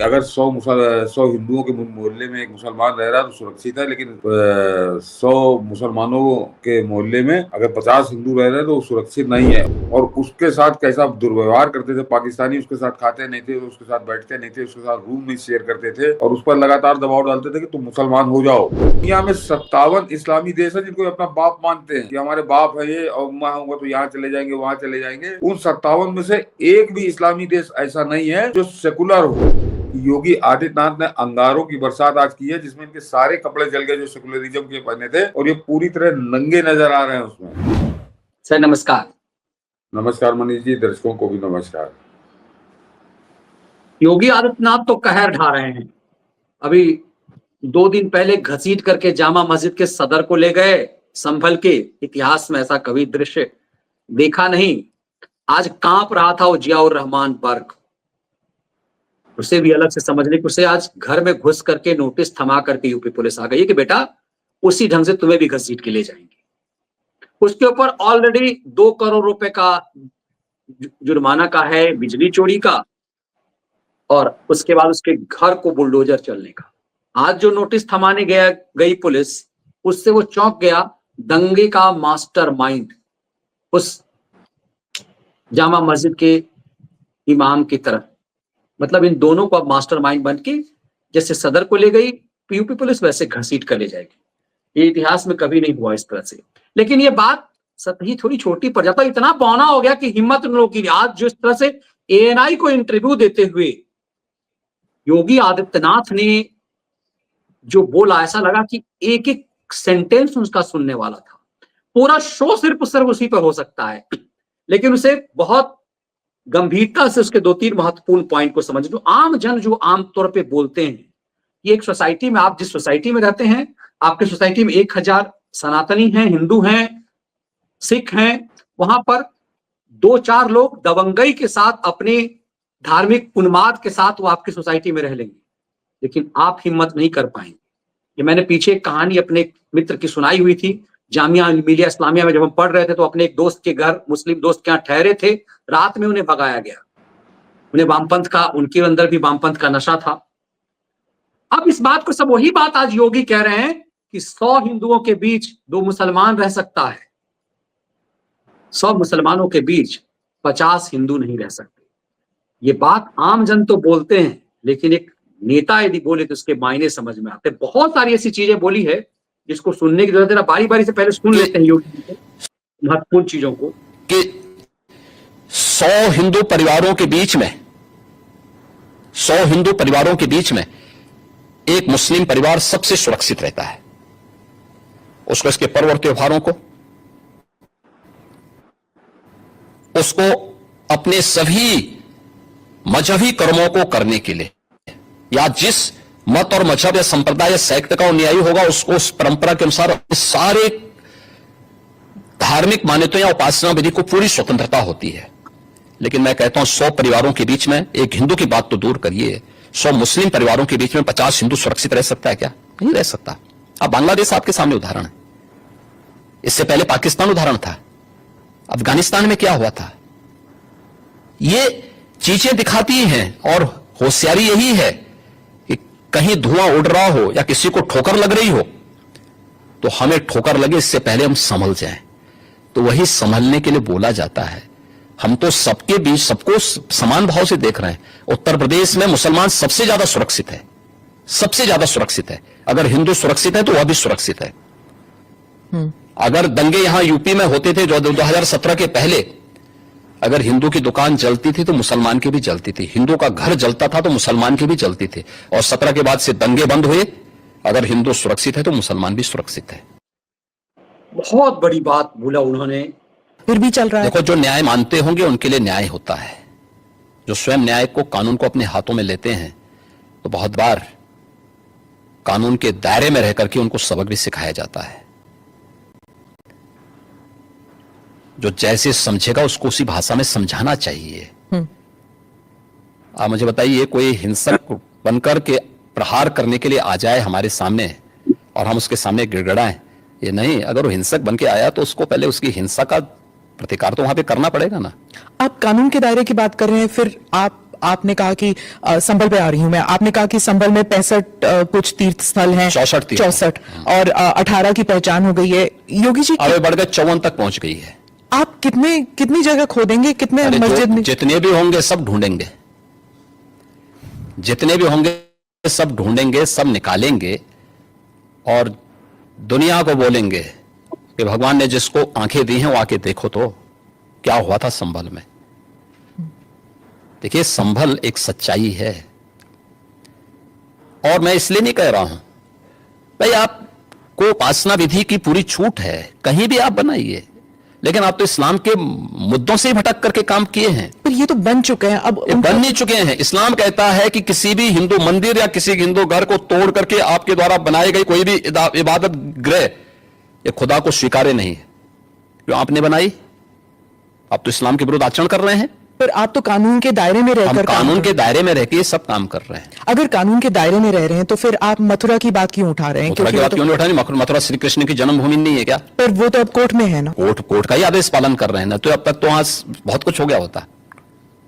अगर 100 हिंदुओं के मोहल्ले में एक मुसलमान रह रहा है तो सुरक्षित है, लेकिन 100 मुसलमानों के मोहल्ले में अगर 50 हिंदू रह रहे हैं तो सुरक्षित नहीं है। और उसके साथ कैसा दुर्व्यवहार करते थे पाकिस्तानी, उसके साथ खाते नहीं थे, उसके साथ बैठते नहीं थे, उसके साथ रूम नहीं शेयर करते थे और उस पर लगातार दबाव डालते थे कि तुम मुसलमान हो जाओ। दुनिया में 57 इस्लामी देश है जिनको अपना बाप मानते हैं कि हमारे बाप है ये, और मैं होऊंगा तो यहाँ चले जाएंगे, वहां चले जाएंगे। उन 57 में से एक भी इस्लामी देश ऐसा नहीं है जो सेकुलर हो। योगी आदित्यनाथ ने अंगारों की बरसात आज की है, जिसमें इनके सारे कपड़े जल गए जो सेकुलरिज्म के पहने थे, और ये पूरी तरह नंगे नजर आ रहे हैं उसमें। सर नमस्कार। नमस्कार मनीष जी, दर्शकों को भी नमस्कार। योगी आदित्यनाथ तो कहर ढा रहे हैं। अभी 2 दिन पहले घसीट करके जामा मस्जिद के सदर को ले गए संभल के। इतिहास में ऐसा कभी दृश्य देखा नहीं। आज कांप रहा था वो जियाउर रहमान बर्क, उसे भी अलग से समझने को, उसे आज घर में घुस करके नोटिस थमा करके यूपी पुलिस आ गई है कि बेटा उसी ढंग से तुम्हें भी घसीट के ले जाएंगे। उसके ऊपर ऑलरेडी 2 करोड़ रुपए का जुर्माना का है, बिजली चोरी का, और उसके बाद उसके घर को बुलडोजर चलने का। आज जो नोटिस थमाने गई पुलिस, उससे वो चौंक गया। दंगे का मास्टरमाइंड उस जामा मस्जिद के इमाम की तरफ, मतलब इन दोनों को अब मास्टरमाइंड बन के जैसे सदर को ले गई यूपी पुलिस, वैसे घसीट कर ले जाएगी। ये इतिहास में कभी नहीं हुआ इस तरह से। लेकिन ये बात सतही थोड़ी छोटी पड़ जाता, इतना बौना हो गया कि हिम्मत उन लोगों की। आज जिस तरह से एएनआई को इंटरव्यू देते हुए योगी आदित्यनाथ ने जो बोला, ऐसा लगा कि एक एक सेंटेंस उसका सुनने वाला था। पूरा शो सिर्फ उसी पर हो सकता है, लेकिन उसे बहुत गंभीरता से उसके 2-3 महत्वपूर्ण पॉइंट को समझ। जो आम जन जो आमतौर पे बोलते हैं, ये एक सोसाइटी में, आप जिस सोसाइटी में रहते हैं, आपके सोसाइटी में 1000 सनातनी हैं, हिंदू हैं, सिख हैं, वहां पर 2-4 लोग दबंगई के साथ, अपने धार्मिक उन्माद के साथ वो आपकी सोसाइटी में रह लेंगे, लेकिन आप हिम्मत नहीं कर पाएंगे। ये मैंने पीछे एक कहानी अपने मित्र की सुनाई हुई थी। जामिया मिलिया इस्लामिया में जब हम पढ़ रहे थे तो अपने एक दोस्त के घर, मुस्लिम दोस्त के यहाँ ठहरे थे। रात में उन्हें भगाया गया। उन्हें वामपंथ का, उनके अंदर भी वामपंथ का नशा था। अब इस बात को, सब वही बात आज योगी कह रहे हैं कि 100 हिंदुओं के बीच 2 मुसलमान रह सकता है, 100 मुसलमानों के बीच 50 हिंदू नहीं रह सकते। ये बात आम जन तो बोलते हैं, लेकिन एक नेता यदि बोले तो उसके मायने समझ में आते हैं। बहुत सारी ऐसी चीजें बोली है जिसको सुनने की जरूरत है। बारी बारी से पहले सुन लेते हैं योगी महत्वपूर्ण चीजों को। कि 100 हिंदू परिवारों के बीच में, 100 हिंदू परिवारों के बीच में एक मुस्लिम परिवार सबसे सुरक्षित रहता है। उसको, इसके पर्व और त्योहारों को, उसको अपने सभी मजहबी कर्मों को करने के लिए, या जिस मत और मजहब या संप्रदाय या सेक्ट का न्यायी होगा, उसको उस परंपरा के अनुसार सारे धार्मिक मान्यताओं या उपासना विधि को पूरी स्वतंत्रता होती है। लेकिन मैं कहता हूं 100 परिवारों के बीच में, एक हिंदू की बात तो दूर करिए, 100 मुस्लिम परिवारों के बीच में 50 हिंदू सुरक्षित रह सकता है क्या? नहीं रह सकता। अब बांग्लादेश आपके सामने उदाहरण है, इससे पहले पाकिस्तान उदाहरण था, अफगानिस्तान में क्या हुआ था। ये चीजें दिखाती हैं, और होशियारी यही है कि कहीं धुआं उड़ रहा हो या किसी को ठोकर लग रही हो, तो हमें ठोकर लगे इससे पहले हम संभल जाएं। तो वही संभलने के लिए बोला जाता है। हम तो सबके बीच सबको समान भाव से देख रहे हैं। उत्तर प्रदेश में मुसलमान सबसे ज्यादा सुरक्षित है, सबसे ज्यादा सुरक्षित है। अगर हिंदू सुरक्षित है तो वह भी सुरक्षित है। अगर दंगे यहां यूपी में होते थे जो 2017 के पहले, अगर हिंदू की दुकान जलती थी तो मुसलमान की भी जलती थी, हिंदू का घर जलता था तो मुसलमान की भी जलती थी। और 17 के बाद से दंगे बंद हुए। अगर हिंदू सुरक्षित है तो मुसलमान भी सुरक्षित है। बहुत बड़ी बात बोला उन्होंने। फिर भी चल रहा है। देखो, जो न्याय मानते होंगे उनके लिए न्याय होता है। जो स्वयं न्याय को, कानून को अपने हाथों में लेते हैं, तो बहुत बार कानून के दायरे में रहकर के उनको सबक भी सिखाया जाता है। जो जैसे समझेगा उसको उसी भाषा में समझाना चाहिए। आप मुझे बताइए, कोई हिंसक बनकर के प्रहार करने के लिए आ जाए हमारे सामने और हम उसके सामने गिड़गिड़ाएं, ये नहीं। अगर वो हिंसक बन के आया तो उसको पहले उसकी हिंसा का प्रतिकार तो वहां पे करना पड़ेगा ना। आप कानून के दायरे की बात कर रहे हैं, फिर आप आपने कहा कि संभल पे आ रही हूं मैं, आपने कहा कि संभल में 65 कुछ तीर्थ स्थल हैं, 64 और 18 की पहचान हो गई है। योगी जी आगे बढ़कर 54 तक पहुंच गई है। आप कितनी जगह खोदेंगे, कितने मस्जिद में? जितने भी होंगे सब ढूंढेंगे, जितने भी होंगे सब ढूंढेंगे, सब निकालेंगे और दुनिया को बोलेंगे कि भगवान ने जिसको आंखें दी हैं वो आके देखो तो क्या हुआ था संभल में। देखिए, संभल एक सच्चाई है और मैं इसलिए नहीं कह रहा हूं भाई आपको उपासना विधि की पूरी छूट है, कहीं भी आप बनाइए, लेकिन आप तो इस्लाम के मुद्दों से ही भटक करके काम किए हैं। पर ये तो बन चुके हैं, अब बन नहीं चुके हैं। इस्लाम कहता है कि किसी भी हिंदू मंदिर या किसी हिंदू घर को तोड़ करके आपके द्वारा बनाई गई कोई भी इबादत गृह ये खुदा को स्वीकार्य नहीं है। क्यों आपने बनाई? आप तो इस्लाम के विरुद्ध आचरण कर रहे हैं। पर आप तो कानून के दायरे में रहकर, हम कानून के दायरे में रहकर ये सब काम कर रहे हैं। अगर कानून के दायरे में रह रहे हैं तो फिर आप मथुरा की बात क्यों उठा रहे हैं? मथुरा की बात क्यों नहीं उठा रहे? मथुरा श्री कृष्ण की जन्मभूमि नहीं है क्या? पर वो तो अब कोर्ट में है ना। कोर्ट का ही आदेश पालन कर रहे हैं ना, तो अब तक तो वहां बहुत कुछ हो गया होता।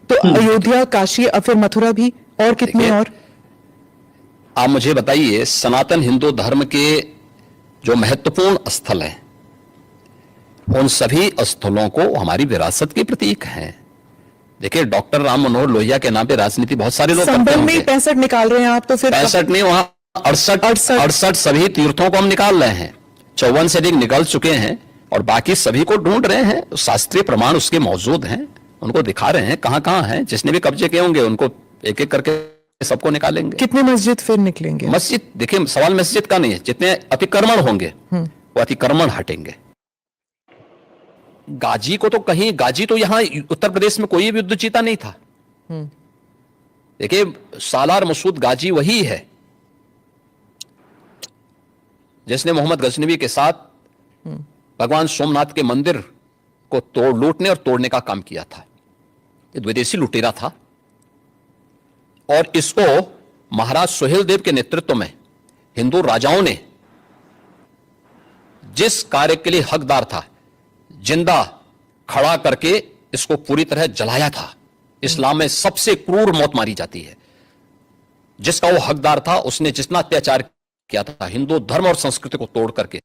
तो अयोध्या, काशी, अब फिर मथुरा भी, और कितने? और आप मुझे बताइए, सनातन हिंदू धर्म के जो महत्वपूर्ण स्थल हैं उन सभी स्थलों को हमारी विरासत के प्रतीक हैं। देखिए, डॉक्टर राम मनोहर लोहिया के नाम पे राजनीति बहुत सारे लोग करते संभल होंगे। में 65 निकाल रहे हैं आप, तो फिर 65 नहीं, वहां 68 सभी तीर्थों को हम निकाल रहे हैं। 54 से अधिक निकल चुके हैं और बाकी सभी को ढूंढ रहे हैं। शास्त्रीय प्रमाण उसके मौजूद हैं, उनको दिखा रहे हैं कहां कहां हैं। जिसने भी कब्जे किए होंगे उनको एक एक करके सबको निकालेंगे। कितने मस्जिद फिर निकलेंगे? मस्जिद, देखिए सवाल मस्जिद का नहीं है, जितने अतिक्रमण होंगे वो अतिक्रमण हटेंगे। गाजी को तो कहीं, गाजी तो यहां उत्तर प्रदेश में कोई भी युद्ध जीता नहीं था। देखिए, सालार मसूद गाजी वही है जिसने मोहम्मद गजनवी के साथ भगवान सोमनाथ के मंदिर को लूटने और तोड़ने का काम किया था। ये विदेशी लुटेरा था और इसको महाराज सुहेलदेव के नेतृत्व में हिंदू राजाओं ने जिस कार्य के लिए हकदार था जिंदा खड़ा करके इसको पूरी तरह जलाया था। इस्लाम में सबसे क्रूर मौत मारी जाती है। जिसका वो हकदार था उसने जितना अत्याचार किया था हिंदू धर्म और संस्कृति को तोड़ करके,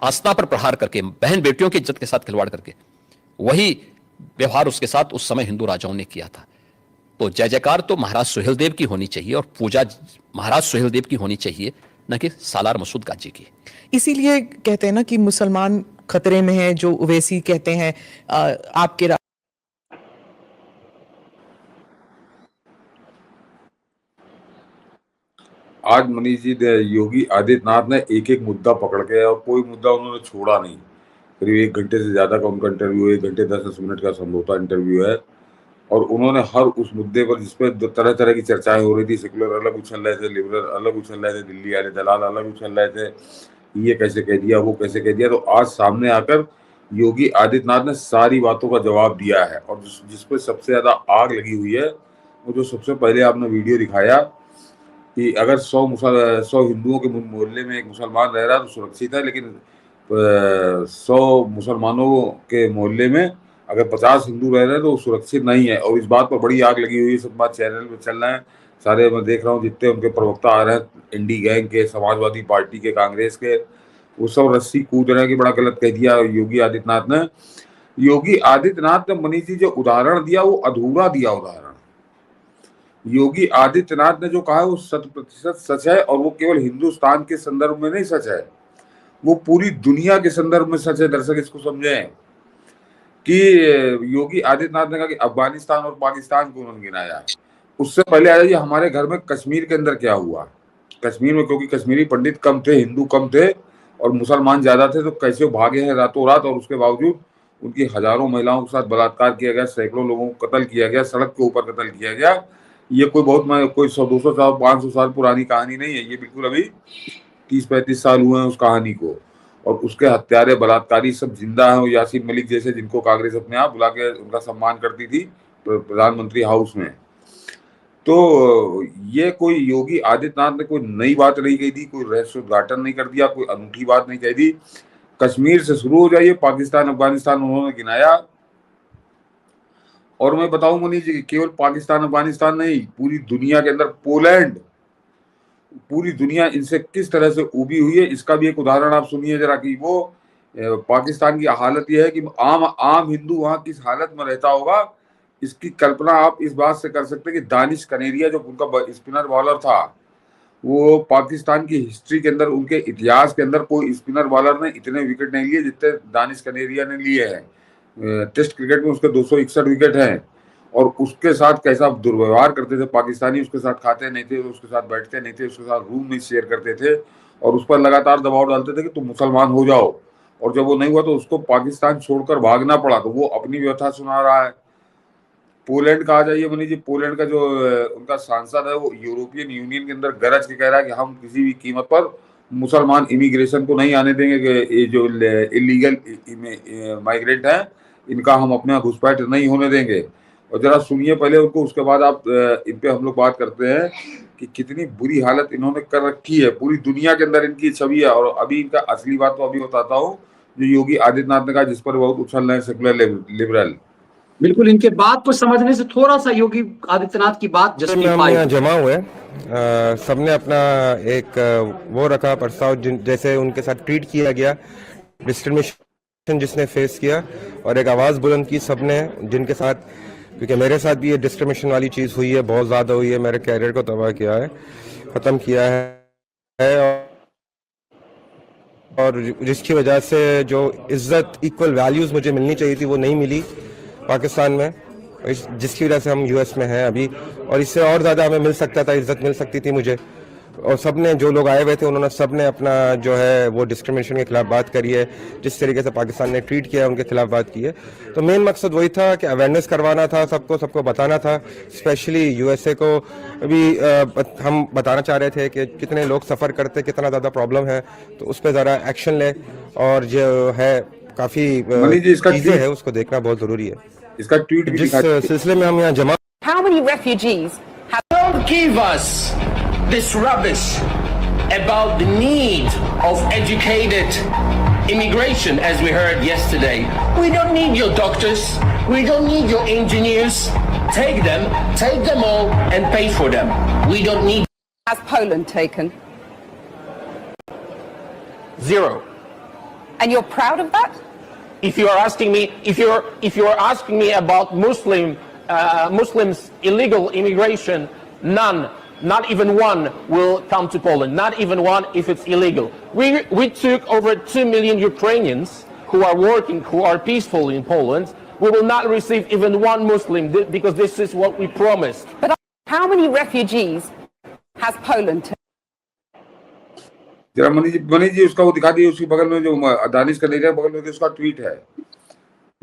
आस्था पर प्रहार करके, बहन बेटियों की इज्जत के साथ खिलवाड़ करके, वही व्यवहार उसके साथ उस समय हिंदू राजाओं ने किया था। तो जय जयकार तो महाराज सुहेलदेव की होनी चाहिए और पूजा महाराज सुहेलदेव की होनी चाहिए, न कि सालार मसूद गाजी की। इसीलिए कहते हैं ना कि मुसलमान खतरे में है, जो ओवैसी कहते हैं आपके। आज मनीष जी, योगी आदित्यनाथ ने एक एक मुद्दा पकड़ के और कोई मुद्दा उन्होंने छोड़ा नहीं। करीब 1 घंटे से ज्यादा का उनका इंटरव्यू है, 1 घंटे 10 मिनट का संभवतः इंटरव्यू है और उन्होंने हर उस मुद्दे पर जिसपे तरह तरह की चर्चाएं हो रही थी, सेकुलर अलग उछल रहे थे, लिबरल अलग उछल रहे थे, दिल्ली वाले दलाल अलग उछल रहे थे, ये कैसे कह दिया, वो कैसे कह दिया, तो आज सामने आकर योगी आदित्यनाथ ने सारी बातों का जवाब दिया है। और जिसपे सबसे ज्यादा आग लगी हुई है वो जो सबसे पहले आपने वीडियो दिखाया कि अगर 100 हिंदुओं के मोहल्ले में एक मुसलमान रह रहा है तो सुरक्षित है, लेकिन 100 मुसलमानों के मोहल्ले में अगर 50 हिंदू रह रहे हैं तो सुरक्षित नहीं है। और इस बात पर बड़ी आग लगी हुई है, सब बात चैनल पे चल रहे हैं सारे। मैं देख रहा हूँ जितने उनके प्रवक्ता आ रहे हैं, इंडी गैंग के, समाजवादी पार्टी के, कांग्रेस के, वो सब रस्सी कूद रहे हैं कि बड़ा गलत कह दिया योगी आदित्यनाथ ने। योगी आदित्यनाथ ने मनीष जी जो उदाहरण दिया वो अधूरा दिया उदाहरण। योगी आदित्यनाथ ने जो कहा है वो 100% सच है और वो केवल हिंदुस्तान के संदर्भ में नहीं सच है, वो पूरी दुनिया के संदर्भ में सच है। दर्शक इसको समझें कि योगी आदित्यनाथ ने कहा कि अफगानिस्तान और पाकिस्तान को उन्होंने गिनाया। उससे पहले आ जाइए हमारे घर में कश्मीर के अंदर क्या हुआ। कश्मीर में क्योंकि कश्मीरी पंडित कम थे, हिंदू कम थे और मुसलमान ज्यादा थे, तो कैसे भागे हैं रातों रात, और उसके बावजूद उनकी हजारों महिलाओं के साथ बलात्कार किया गया, सैकड़ों लोगों को कत्ल किया गया, सड़क के ऊपर कत्ल किया गया। ये कोई 100-200 साल 500 साल पुरानी कहानी नहीं है, ये बिल्कुल अभी 30-35 साल हुए हैं उस कहानी को। और उसके हत्यारे बलात्कारी सब जिंदा हैं। यासीन मलिक जैसे, जिनको कांग्रेस अपने आप बुला के उनका सम्मान करती थी प्रधानमंत्री हाउस में। तो ये कोई योगी आदित्यनाथ ने कोई नई बात नहीं कही थी, कोई रहस्य उद्घाटन नहीं कर दिया, कोई अनूठी बात नहीं कही थी। कश्मीर से शुरू हो जाइए, पाकिस्तान अफगानिस्तान उन्होंने गिनाया। और मैं बताऊं मनीष जी, केवल पाकिस्तान अफगानिस्तान नहीं, पूरी दुनिया के अंदर पोलैंड, पूरी दुनिया इनसे किस तरह से उबी हुई है, इसका भी एक उदाहरण आप सुनिए जरा। कि वो पाकिस्तान की हालत यह है कि आम हिंदू वहां किस हालत में रहता होगा, इसकी कल्पना आप इस बात से कर सकते हैं कि दानिश कनेरिया जो उनका स्पिनर बॉलर था, वो पाकिस्तान की हिस्ट्री के अंदर, उनके इतिहास के अंदर कोई स्पिनर बॉलर ने इतने विकेट नहीं लिए जितने दानिश कनेरिया ने लिए हैं। टेस्ट क्रिकेट में उसके 261 विकेट हैं। और उसके साथ कैसा दुर्व्यवहार करते थे पाकिस्तानी, उसके साथ खाते नहीं थे, उसके साथ बैठते नहीं थे, उसके साथ रूम नहीं शेयर करते थे, और उस पर लगातार दबाव डालते थे कि तुम मुसलमान हो जाओ। और जब वो नहीं हुआ तो उसको पाकिस्तान छोड़कर भागना पड़ा। तो वो अपनी व्यथा सुना रहा है। पोलैंड का आ जाइए मनीष जी, पोलैंड का जो उनका सांसद है, वो यूरोपियन यूनियन के अंदर गरज के कह रहा है कि हम किसी भी कीमत पर मुसलमान इमिग्रेशन को नहीं आने देंगे, कि ये जो इलीगल माइग्रेंट हैं इनका हम अपने यहाँ घुसपैठ नहीं होने देंगे। और जरा सुनिए पहले उनको, उसके बाद आप इन पे हम लोग बात करते हैं कि कितनी बुरी हालत इन्होंने कर रखी है। पूरी दुनिया के अंदर इनकी छवि है। और अभी इनका असली बात तो अभी बताता हूँ, जो योगी आदित्यनाथ ने कहा, जिस पर बहुत उछल रहे हैं सेकुलर लिबरल। बिल्कुल, इनके बात को समझने से थोड़ा सा योगी आदित्यनाथ की बात जस्टिफाई जमा हुए। सबने अपना एक वो रखा प्रस्ताव, जैसे उनके साथ ट्रीट किया गया, डिस्क्रिमिनेशन जिसने फेस किया, और एक आवाज बुलंद की सबने, जिनके साथ, क्योंकि मेरे साथ भी ये डिस्क्रिमिनेशन वाली चीज हुई है, बहुत ज्यादा हुई है, मेरे कैरियर को तबाह किया है, खत्म किया है। और जिसकी वजह से जो इज्जत, इक्वल वैल्यूज मुझे मिलनी चाहिए थी, वो नहीं मिली पाकिस्तान में, जिसकी वजह से हम यूएस में हैं अभी। और इससे और ज़्यादा हमें मिल सकता था, इज्जत मिल सकती थी मुझे। और सबने, जो लोग आए हुए थे, उन्होंने सबने अपना जो है वो डिस्क्रिमिनेशन के खिलाफ बात करी है, जिस तरीके से पाकिस्तान ने ट्रीट किया है उनके खिलाफ बात की है। तो मेन मकसद वही था कि अवेयरनेस करवाना था, सबको बताना था। स्पेशली यूएसए को भी हम बताना चाह रहे थे कि कितने लोग सफ़र करते, कितना ज़्यादा प्रॉब्लम है, तो उस पर ज़रा एक्शन ले। और जो है काफ़ी चीज़ें हैं, उसको देखना बहुत ज़रूरी है। इसका ट्वीट जिस सिलसिले में हम यहाँ जमा। How many refugees have... Don't give us this rubbish about the need of educated immigration, as we heard yesterday. We don't need your doctors. We don't need your engineers. Take them all and pay for them. We don't need... Has Poland taken? 0. And you're proud of that? If you are asking me, if you are asking me about Muslims illegal immigration, none, not even one will come to Poland. Not even one if it's illegal. We took over 2 million Ukrainians who are working, who are peaceful in Poland. We will not receive even one Muslim because this is what we promised. But how many refugees has Poland taken? जरा मनीष जी उसका वो दिखा दिए, उसकी बगल में जो दानिश कनेरिया बगल में उसका ट्वीट है,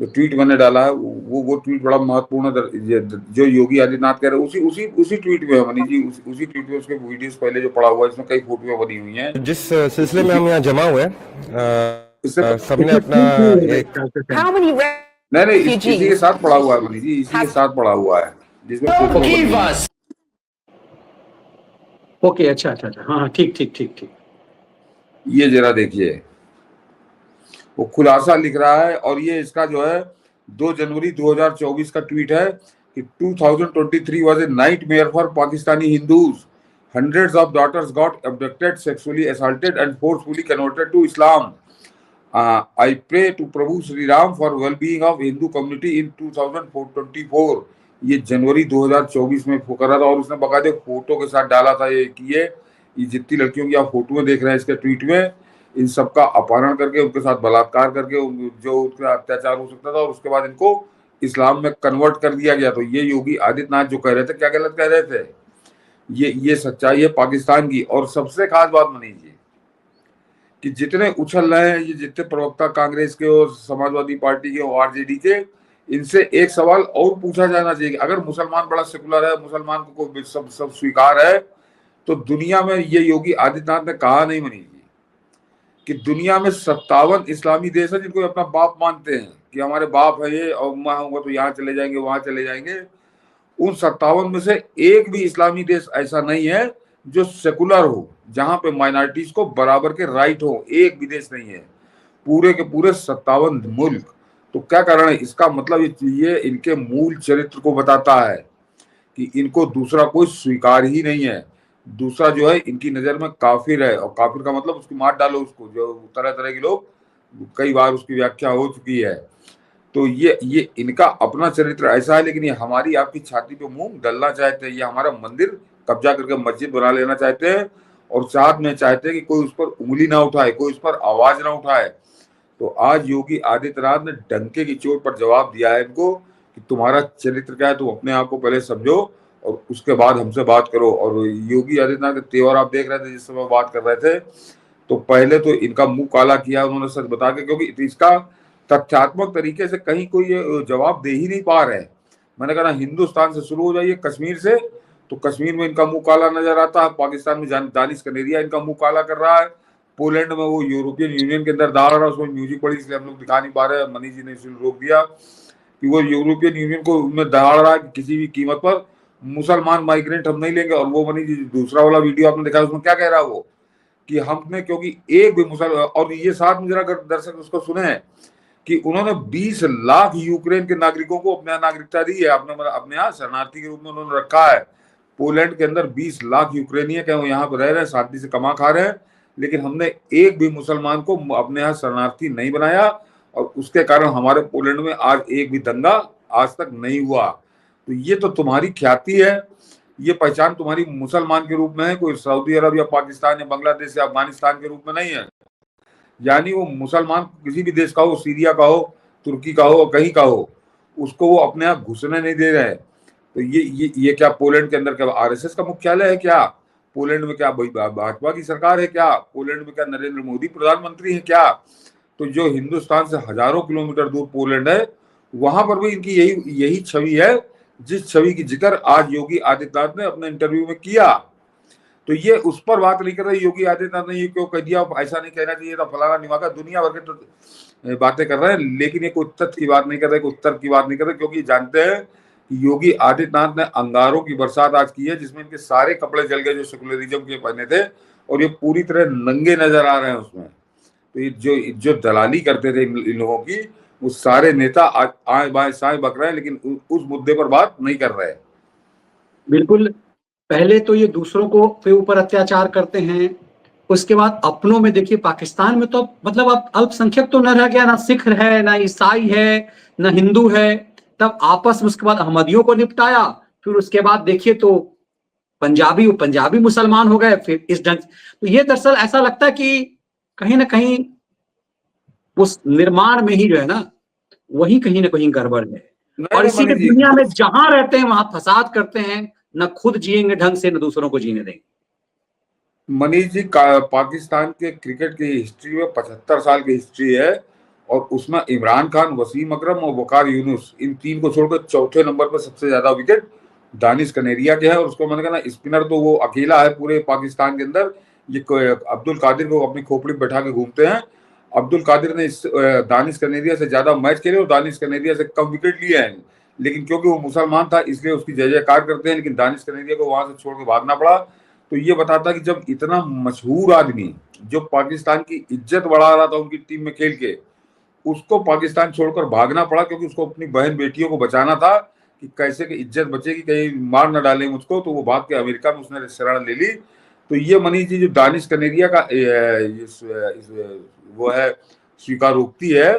जो ट्वीट मैंने डाला है, वो ट्वीट बड़ा महत्वपूर्ण है, जो योगी आदित्यनाथ कह रहे हैं, उसी ट्वीट में है मनीष जी, उसी ट्वीट में उसके वीडियोस पहले जो पड़ा हुआ है, इसमें कई फोटोएं बनी हुई हैं। जिस सिलसिले में हम यहाँ जमा हुए, सबने अपना एक नहीं इसी के साथ पड़ा हुआ है मनीष जी, इसी के साथ पड़ा हुआ है, जिसमें ओके, अच्छा, हाँ, ठीक। ये जरा देखिए, वो खुलासा लिख रहा है। और ये इसका जो है 2 जनवरी 2024 का ट्वीट है कि 2023 was a nightmare for Pakistani Hindus. Hundreds of daughters got abducted, sexually assaulted and forcefully converted to Islam. I pray to Prabhu Sri Ram for well-being of Hindu community in 2024. ये जनवरी 2024 में कर रहा था, और उसने बकायदे photo के साथ डाला था ये जितनी लड़कियों की आप फोटो देख रहे हैं इसके ट्वीट में, इन सबका अपहरण करके, उनके साथ बलात्कार करके, जो उनके अत्याचार हो सकता था, और उसके बाद इनको इस्लाम में कन्वर्ट कर दिया गया। तो ये योगी आदित्यनाथ जो कह रहे थे, क्या गलत कह रहे थे? ये सच्चाई है पाकिस्तान की। और सबसे खास बात मनीष जी, कि जितने उछल रहे हैं ये, जितने प्रवक्ता कांग्रेस के और समाजवादी पार्टी के और आरजेडी के, इनसे एक सवाल और पूछा जाना चाहिए कि अगर मुसलमान बड़ा सेकुलर है, मुसलमान को सब स्वीकार है, तो दुनिया में ये योगी आदित्यनाथ ने कहा नहीं मनीष जी कि दुनिया में 57 इस्लामी देश है जिनको अपना बाप मानते हैं कि हमारे बाप है ये, और मैं होऊंगा तो यहाँ चले जाएंगे, वहां चले जाएंगे। उन 57 में से एक भी इस्लामी देश ऐसा नहीं है जो सेकुलर हो, जहां पे माइनॉरिटीज को बराबर के राइट हो, एक भी देश नहीं है। पूरे के पूरे 57 मुल्क। तो क्या कारण है इसका? मतलब ये इनके मूल चरित्र को बताता है कि इनको दूसरा कोई स्वीकार ही नहीं है। दूसरा जो है इनकी नजर में काफिर है, और काफिर का मतलब उसकी मार डालो उसको, जो तरह तरह के लोग कई बार उसकी व्याख्या हो चुकी है। तो ये इनका अपना चरित्र ऐसा है, लेकिन ये हमारी आपकी छाती पे मूंग डलना चाहते हैं। ये हमारा मंदिर कब्जा करके मस्जिद बना लेना चाहते हैं, और साथ में चाहते हैं कि कोई उस पर उंगली ना उठाए, कोई उस पर आवाज ना उठाए। तो आज योगी आदित्यनाथ ने डंके की चोट पर जवाब दिया है इनको कि तुम्हारा चरित्र क्या है, तुम अपने आप को पहले समझो और उसके बाद हमसे बात करो। और योगी आदित्यनाथ के तेवर आप देख रहे थे जिस समय बात कर रहे थे, तो पहले तो इनका मुंह काला किया उन्होंने सच बता के, क्योंकि इसका तथ्यात्मक तरीके से कहीं कोई जवाब दे ही नहीं पा रहे। मैंने कहा हिंदुस्तान से शुरू हो जाइए, कश्मीर से, तो कश्मीर में इनका मुंह काला नजर आता है। पाकिस्तान में दानिश कनेरिया इनका मुंह काला कर रहा है। पोलैंड में वो यूरोपियन यूनियन के अंदर दाल रहा है, उसमें म्यूजिक पड़ी इसलिए हम लोग दिखा नहीं पा रहे हैं, मनीष जी ने इसलिए रोक दिया कि वो यूरोपियन यूनियन को उनमें दहाड़ रहा है कि किसी भी कीमत पर मुसलमान माइग्रेंट हम नहीं लेंगे। और वो मनीष जी दूसरा वाला वीडियो आपने देखा, उसमें क्या कह रहा है वो कि हमने, क्योंकि एक भी मुसलमान, और ये साथ में जरा दर्शक उसको सुने कि उन्होंने 20 लाख यूक्रेन के नागरिकों को अपने यहाँ नागरिकता दी है, अपने यहाँ शरणार्थी के रूप में उन्होंने रखा है। पोलैंड के अंदर 20 लाख यूक्रेनी है, वो यहाँ पर रह रहे हैं, शांति से कमा खा रहे हैं, लेकिन हमने एक भी मुसलमान को अपने यहाँ शरणार्थी नहीं बनाया, और उसके कारण हमारे पोलैंड में आज एक भी दंगा आज तक नहीं हुआ। तो ये तो तुम्हारी ख्याति है, ये पहचान तुम्हारी मुसलमान के रूप में है, कोई सऊदी अरब या पाकिस्तान या बांग्लादेश या अफगानिस्तान के रूप में नहीं है। यानी वो मुसलमान किसी भी देश का हो, सीरिया का हो, तुर्की का हो, कहीं का हो, उसको वो अपने यहाँ घुसने नहीं दे रहे। तो ये क्या पोलैंड के अंदर क्या आरएसएस का मुख्यालय है क्या? पोलैंड में क्या भाजपा की सरकार है क्या? पोलैंड में क्या नरेंद्र मोदी प्रधानमंत्री है क्या? तो जो हिंदुस्तान से हजारों किलोमीटर दूर पोलैंड है, वहां पर भी इनकी यही छवि है, जिस छवि की जिक्र आज योगी आदित्यनाथ ने अपने इंटरव्यू में किया। तो ये उस पर बात नहीं कर रहे योगी आदित्यनाथ ने ये क्यों कह दिया, ऐसा नहीं कहना चाहिए था, फलाना निमाका, दुनिया भर के तो बातें कर रहे हैं, लेकिन ये कोई तथ्य की बात नहीं कर रहे, कोई उत्तर की बात नहीं कर रहे, क्योंकि जानते हैं कि योगी आदित्यनाथ ने अंगारों की बरसात आज की है, जिसमें इनके सारे कपड़े जल गए जो सेकुलरिज्म के पहने थे, और ये पूरी तरह नंगे नजर आ रहे हैं उसमें। तो ये जो दलाली करते थे इन लोगों की, वो सारे नेता आज आए बाएं साएं बक रहे हैं, लेकिन उस मुद्दे पर बात नहीं कर रहे। बिल्कुल, पहले तो ये दूसरों को पे ऊपर अत्याचार करते हैं, उसके बाद अपनों में देखिए पाकिस्तान में तो मतलब अब अल्पसंख्यक तो न रह गया, ना सिख है, ना ईसाई है, ना हिंदू है। तब आपस में उसके बाद अहमदियों को निपटाया, फिर उसके बाद देखिए तो पंजाबी मुसलमान हो गए, फिर इस ढंग। तो ये दरअसल ऐसा लगता है कि कहीं ना कहीं उस निर्माण में ही जो है ना, वही कहीं ना कहीं गड़बड़ है। और इसी के दुनिया में जहां रहते हैं वहां फसाद करते हैं, न खुद जिएंगे ढंग से, न दूसरों को जीने देंगे। मनीष जी, पाकिस्तान के क्रिकेट की हिस्ट्री में 75 साल की हिस्ट्री है, और उसमें इमरान खान, वसीम अकरम और वकार यूनुस, इन तीन को छोड़कर चौथे नंबर पर सबसे ज्यादा विकेट दानिश कनेरिया के है। और उसको मैंने कहा ना, स्पिनर तो वो अकेला है पूरे पाकिस्तान के अंदर। ये अब्दुल कादिर को अपनी खोपड़ी में बैठा के घूमते हैं। अब्दुल कादिर ने दानिश कनेरिया से ज्यादा मैच खेले और दानिश कनेरिया से कम विकेट लिए हैं, लेकिन क्योंकि वो मुसलमान था इसलिए उसकी जय जयकार करते हैं, लेकिन दानिश कनेरिया को वहां से छोड़ के भागना पड़ा। तो ये बताता कि जब इतना मशहूर आदमी जो पाकिस्तान की इज्जत बढ़ा रहा था उनकी टीम में खेल के, उसको पाकिस्तान छोड़कर भागना पड़ा, क्योंकि उसको अपनी बहन बेटियों को बचाना था कि कैसे की इज्जत बचेगी, कहीं मार न डाले मुझको। तो वो भाग के अमेरिका में उसने शरण ले ली। तो ये मनीष जी, जो दानिश कनेरिया का वो है स्वीकारोक्ति है,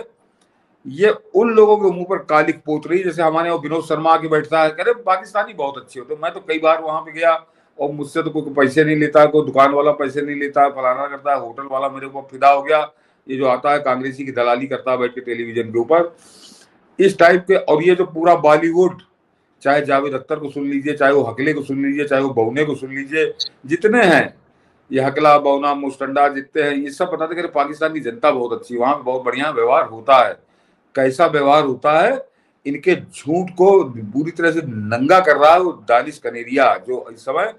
ये उन लोगों के मुंह पर कालिक पोत रही, जैसे हमारे यहाँ विनोद शर्मा आके बैठता है, कह रहे पाकिस्तानी बहुत अच्छे होते। मैं तो कई बार वहां पे गया और मुझसे तो कोई पैसे नहीं लेता, कोई दुकान वाला पैसे नहीं लेता, फलाना करता है, होटल वाला मेरे ऊपर फिदा हो गया, ये जो आता है कांग्रेसी की दलाली करता है बैठ के टेलीविजन के ऊपर, इस टाइप के। और ये जो पूरा बॉलीवुड, चाहे जावेद अख्तर को सुन लीजिए, चाहे वो हकले को सुन लीजिए, चाहे वो बौने को सुन लीजिए, जितने हैं ये हकला, बौना, मुस्टंडा, जितने हैं, ये सब बताते कि पाकिस्तान की जनता बहुत अच्छी है, वहां पे बहुत बढ़िया व्यवहार होता है। कैसा व्यवहार होता है, इनके झूठ को पूरी तरह से नंगा कर रहा है वो दानिश कनेरिया, जो इस समय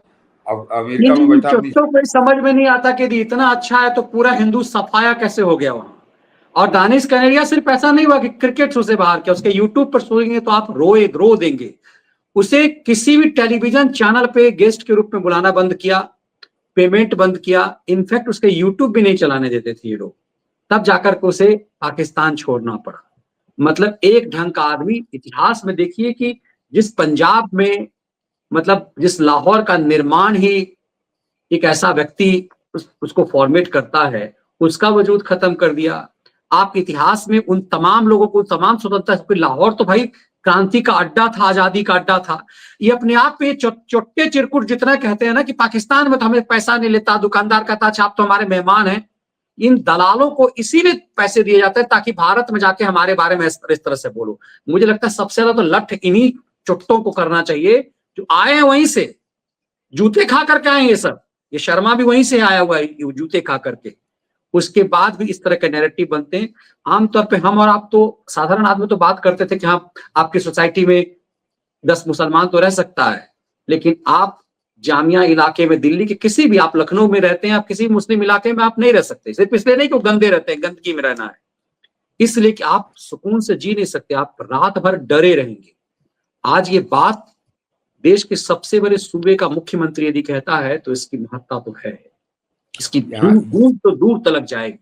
अमेरिका में बैठा। कोई समझ में नहीं आता कि इतना अच्छा है तो पूरा हिंदू सफाया कैसे हो गया वहां। और दानिश कनेरिया सिर्फ ऐसा नहीं हुआ कि क्रिकेट से बाहर किया, उसके यूट्यूब पर सुनेंगे तो आप रो देंगे। उसे किसी भी टेलीविजन चैनल पे गेस्ट के रूप में बुलाना बंद किया, पेमेंट बंद किया, इनफैक्ट उसके यूट्यूब भी नहीं चलाने देते थे ये लोग। तब जाकर के उसे पाकिस्तान छोड़ना पड़ा। मतलब एक ढंग का आदमी, इतिहास में देखिए कि जिस पंजाब में, मतलब जिस लाहौर का निर्माण ही एक ऐसा व्यक्ति उसको फॉर्मेट करता है, उसका वजूद खत्म कर दिया। आप इतिहास में उन तमाम लोगों को, तमाम स्वतंत्रता, लाहौर तो भाई क्रांति का अड्डा था, आजादी का अड्डा था। ये अपने आप में चोट्टे चिरकुट जितना कहते हैं ना कि पाकिस्तान में तो हमें पैसा नहीं लेता, दुकानदार कहता अच्छा आप तो हमारे मेहमान हैं। इन दलालों को इसीलिए पैसे दिए जाते हैं ताकि भारत में जाके हमारे बारे में इस तरह से बोलो। मुझे लगता है सबसे ज्यादा तो लठ इन्हीं चुट्टों को करना चाहिए जो आए हैं वहीं से, जूते खा करके आए ये सब। ये शर्मा भी वहीं से आया हुआ है, जूते खा करके। उसके बाद भी इस तरह के नैरेटिव बनते हैं। आमतौर पे हम और आप तो साधारण आदमी तो बात करते थे कि हाँ आपकी सोसाइटी में 10 मुसलमान तो रह सकता है, लेकिन आप जामिया इलाके में, दिल्ली के किसी भी, आप लखनऊ में रहते हैं, आप किसी मुस्लिम इलाके में आप नहीं रह सकते। सिर्फ इसलिए नहीं कि वो गंदे रहते हैं, गंदगी में रहना है, इसलिए कि आप सुकून से जी नहीं सकते, आप रात भर डरे रहेंगे। आज ये बात देश के सबसे बड़े सूबे का मुख्यमंत्री यदि कहता है तो इसकी महत्ता तो है, इसकी गूंज तो दूर तलक जाएगी।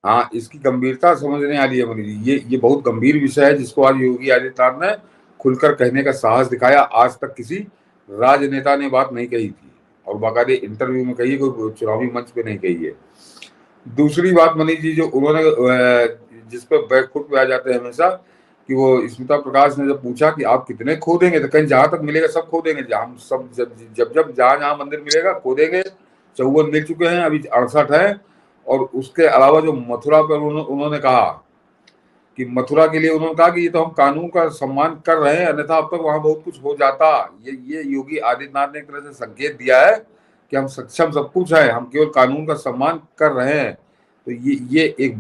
हाँ, इसकी गंभीरता समझने वाली है मनीष जी। ये बहुत गंभीर विषय है जिसको आज योगी आदित्यनाथ ने खुलकर कहने का साहस दिखाया। आज तक किसी राजनेता ने बात नहीं कही थी और बाकायदे इंटरव्यू में कही है, कोई चुनावी मंच पे नहीं कही है। दूसरी बात मनीष जी, जो उन्होंने जिस पर बैकफुट पे आ जाते हैं हमेशा, कि वो स्मिता प्रकाश ने जब पूछा कि आप कितने खो देंगे, तो कहीं जहां तक मिलेगा सब खो देंगे, हम सब जब जहां मंदिर मिलेगा खो देंगे। 54 मिल चुके हैं, अभी 68 है। और उसके अलावा जो मथुरा पर उन्होंने कहा कि मथुरा के लिए उन्होंने कहा कि ये तो हम कानून का सम्मान कर रहे हैं, अन्यथा अब तक वहां बहुत कुछ हो जाता। ये योगी आदित्यनाथ ने एक तरह से संकेत दिया है कि हम सक्षम सब कुछ है, हम केवल कानून का सम्मान कर रहे हैं। तो ये एक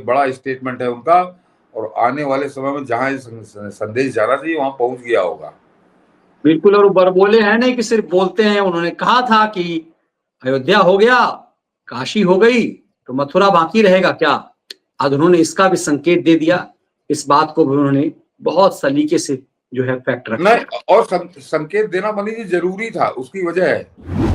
बड़ा स्टेटमेंट है उनका, और आने वाले समय में जहां संदेश जाना चाहिए वहां पहुंच गया होगा। बिल्कुल, और बरबोले हैं नहीं कि सिर्फ बोलते हैं। उन्होंने कहा था कि अयोध्या हो गया, काशी हो गई, तो मथुरा बाकी रहेगा क्या। आज उन्होंने इसका भी संकेत दे दिया। इस बात को भी उन्होंने बहुत सलीके से जो है फैक्ट रखा। नहीं, और संकेत देना मनीष जी जरूरी था, उसकी वजह है